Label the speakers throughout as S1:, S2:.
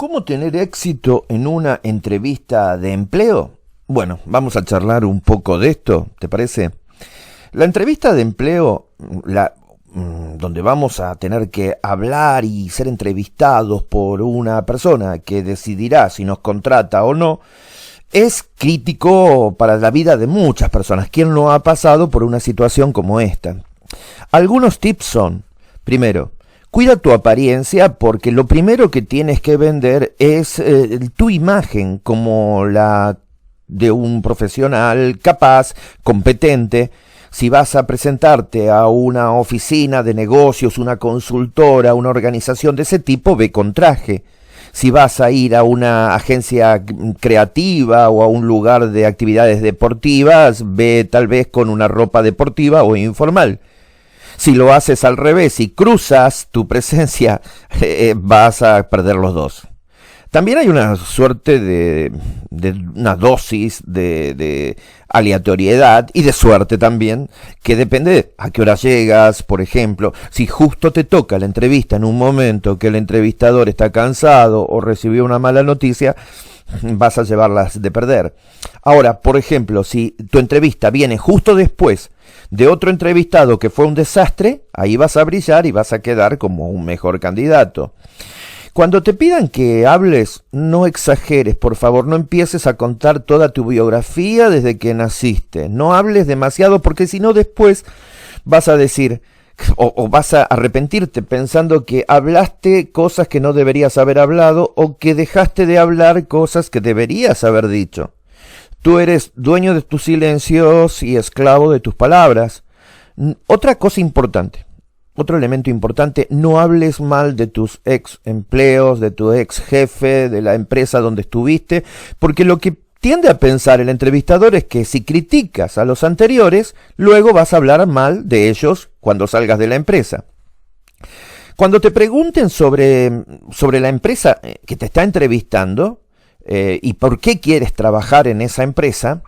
S1: ¿Cómo tener éxito en una entrevista de empleo? Bueno, vamos a charlar un poco de esto, ¿te parece? La entrevista de empleo, donde vamos a tener que hablar y ser entrevistados por una persona que decidirá si nos contrata o no, es crítico para la vida de muchas personas. ¿Quién no ha pasado por una situación como esta? Algunos tips son, primero, cuida tu apariencia porque lo primero que tienes que vender es tu imagen como la de un profesional capaz, competente. Si vas a presentarte a una oficina de negocios, una consultora, una organización de ese tipo, ve con traje. Si vas a ir a una agencia creativa o a un lugar de actividades deportivas, ve tal vez con una ropa deportiva o informal. Si lo haces al revés y cruzas tu presencia, vas a perder los dos. También hay una suerte de una dosis de aleatoriedad y de suerte también, que depende a qué hora llegas, por ejemplo. Si justo te toca la entrevista en un momento que el entrevistador está cansado o recibió una mala noticia, vas a llevarlas de perder. Ahora, por ejemplo, si tu entrevista viene justo después de otro entrevistado que fue un desastre, ahí vas a brillar y vas a quedar como un mejor candidato. Cuando te pidan que hables, no exageres, por favor, no empieces a contar toda tu biografía desde que naciste. No hables demasiado porque si no después vas a decir o vas a arrepentirte pensando que hablaste cosas que no deberías haber hablado o que dejaste de hablar cosas que deberías haber dicho. Tú eres dueño de tus silencios y esclavo de tus palabras. Otra cosa importante. Otro elemento importante, no hables mal de tus ex empleos, de tu ex jefe, de la empresa donde estuviste, porque lo que tiende a pensar el entrevistador es que si criticas a los anteriores, luego vas a hablar mal de ellos cuando salgas de la empresa. Cuando te pregunten sobre la empresa que te está entrevistando y por qué quieres trabajar en esa empresa,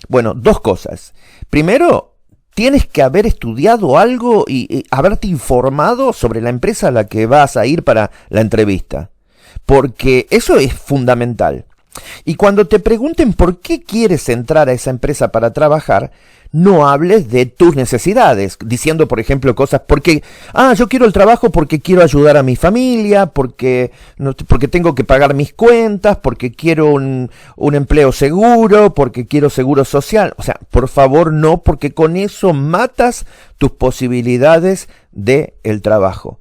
S1: bueno, dos cosas. Primero, tienes que haber estudiado algo y haberte informado sobre la empresa a la que vas a ir para la entrevista, porque eso es fundamental. Y cuando te pregunten por qué quieres entrar a esa empresa para trabajar, no hables de tus necesidades, diciendo, por ejemplo, cosas porque, yo quiero el trabajo porque quiero ayudar a mi familia, porque tengo que pagar mis cuentas, porque quiero un empleo seguro, porque quiero seguro social. O sea, por favor, no, porque con eso matas tus posibilidades de el trabajo.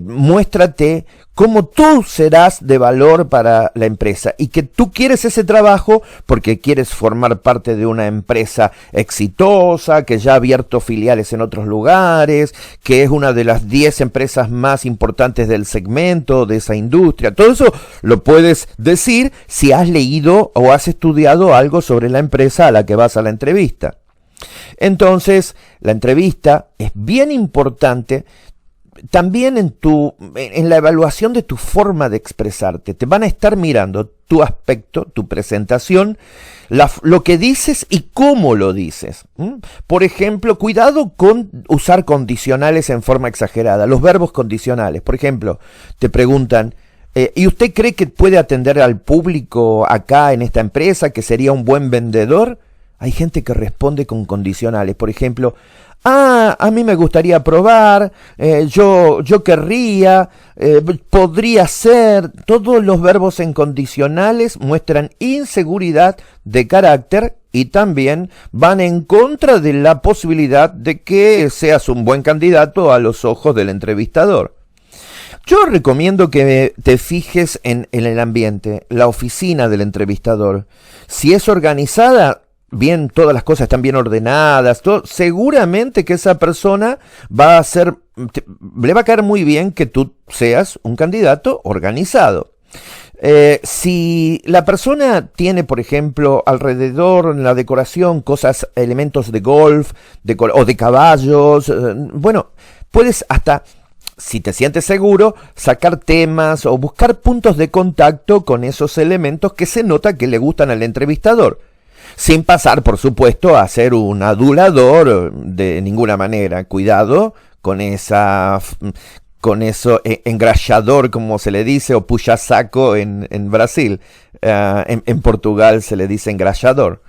S1: Muéstrate cómo tú serás de valor para la empresa y que tú quieres ese trabajo porque quieres formar parte de una empresa exitosa, que ya ha abierto filiales en otros lugares, que es una de las 10 empresas más importantes del segmento, de esa industria. Todo eso lo puedes decir si has leído o has estudiado algo sobre la empresa a la que vas a la entrevista. Entonces, la entrevista es bien importante. También en la evaluación de tu forma de expresarte, te van a estar mirando tu aspecto, tu presentación, lo que dices y cómo lo dices. Por ejemplo, cuidado con usar condicionales en forma exagerada, los verbos condicionales. Por ejemplo, te preguntan, ¿y usted cree que puede atender al público acá en esta empresa, que sería un buen vendedor? Hay gente que responde con condicionales. Por ejemplo, a mí me gustaría probar, yo querría, podría ser. Todos los verbos en condicionales muestran inseguridad de carácter y también van en contra de la posibilidad de que seas un buen candidato a los ojos del entrevistador. Yo recomiendo que te fijes en el ambiente, la oficina del entrevistador. Si es organizada, bien, todas las cosas están bien ordenadas, seguramente que esa persona le va a caer muy bien que tú seas un candidato organizado. Si la persona tiene, por ejemplo, alrededor en la decoración elementos de golf o de caballos, bueno, puedes hasta, si te sientes seguro, sacar temas o buscar puntos de contacto con esos elementos que se nota que le gustan al entrevistador. Sin pasar, por supuesto, a ser un adulador de ninguna manera. Cuidado con con eso, engrassador, como se le dice, o puxa-saco en Brasil. En Portugal se le dice engrassador.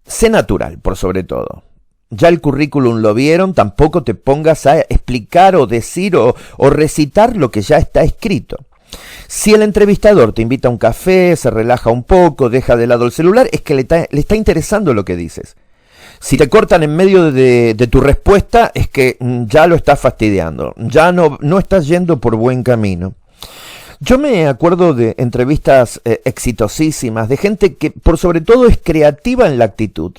S1: Sé natural, por sobre todo. Ya el currículum lo vieron, tampoco te pongas a explicar o decir o recitar lo que ya está escrito. Si el entrevistador te invita a un café, se relaja un poco, deja de lado el celular, es que le está interesando lo que dices. Si te cortan en medio de tu respuesta, es que ya lo estás fastidiando, ya no estás yendo por buen camino. Yo me acuerdo de entrevistas exitosísimas, de gente que por sobre todo es creativa en la actitud.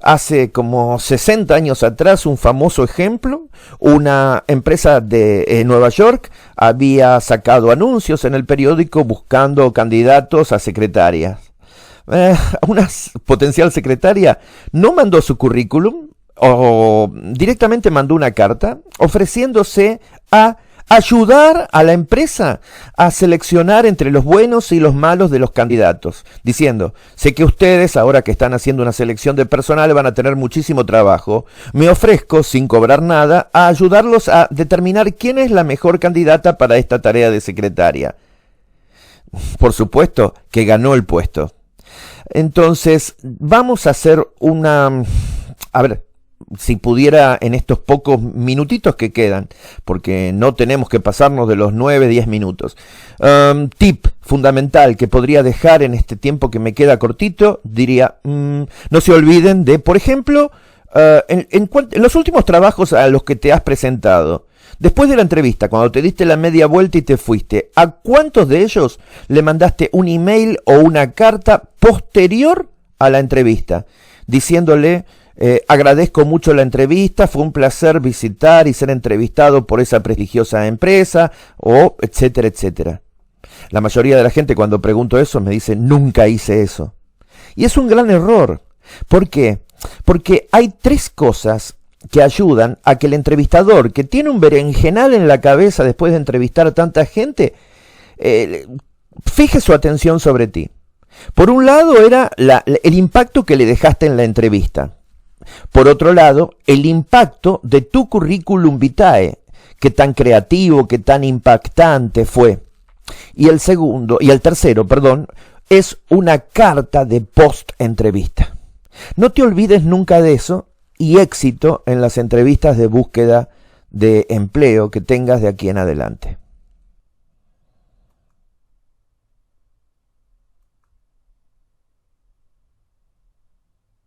S1: Hace como 60 años atrás, un famoso ejemplo, una empresa de Nueva York había sacado anuncios en el periódico buscando candidatos a secretarias. Una potencial secretaria no mandó su currículum o directamente mandó una carta ofreciéndose a ayudar a la empresa a seleccionar entre los buenos y los malos de los candidatos, diciendo, sé que ustedes, ahora que están haciendo una selección de personal, van a tener muchísimo trabajo. Me ofrezco, sin cobrar nada, a ayudarlos a determinar quién es la mejor candidata para esta tarea de secretaria. Por supuesto que ganó el puesto. Entonces, vamos a hacer una... A ver, si pudiera en estos pocos minutitos que quedan, porque no tenemos que pasarnos de los 9-10 minutos. Tip fundamental que podría dejar en este tiempo que me queda cortito, diría, no se olviden de, por ejemplo, en los últimos trabajos a los que te has presentado, después de la entrevista, cuando te diste la media vuelta y te fuiste, ¿a cuántos de ellos le mandaste un email o una carta posterior a la entrevista, diciéndole... agradezco mucho la entrevista, fue un placer visitar y ser entrevistado por esa prestigiosa empresa, o etcétera, etcétera? La mayoría de la gente cuando pregunto eso me dice, nunca hice eso. Y es un gran error. ¿Por qué? Porque hay 3 cosas que ayudan a que el entrevistador, que tiene un berenjenal en la cabeza después de entrevistar a tanta gente, fije su atención sobre ti. Por un lado era el impacto que le dejaste en la entrevista. Por otro lado, el impacto de tu currículum vitae, que tan creativo, que tan impactante fue. Y el tercero, es una carta de post-entrevista. No te olvides nunca de eso y éxito en las entrevistas de búsqueda de empleo que tengas de aquí en adelante.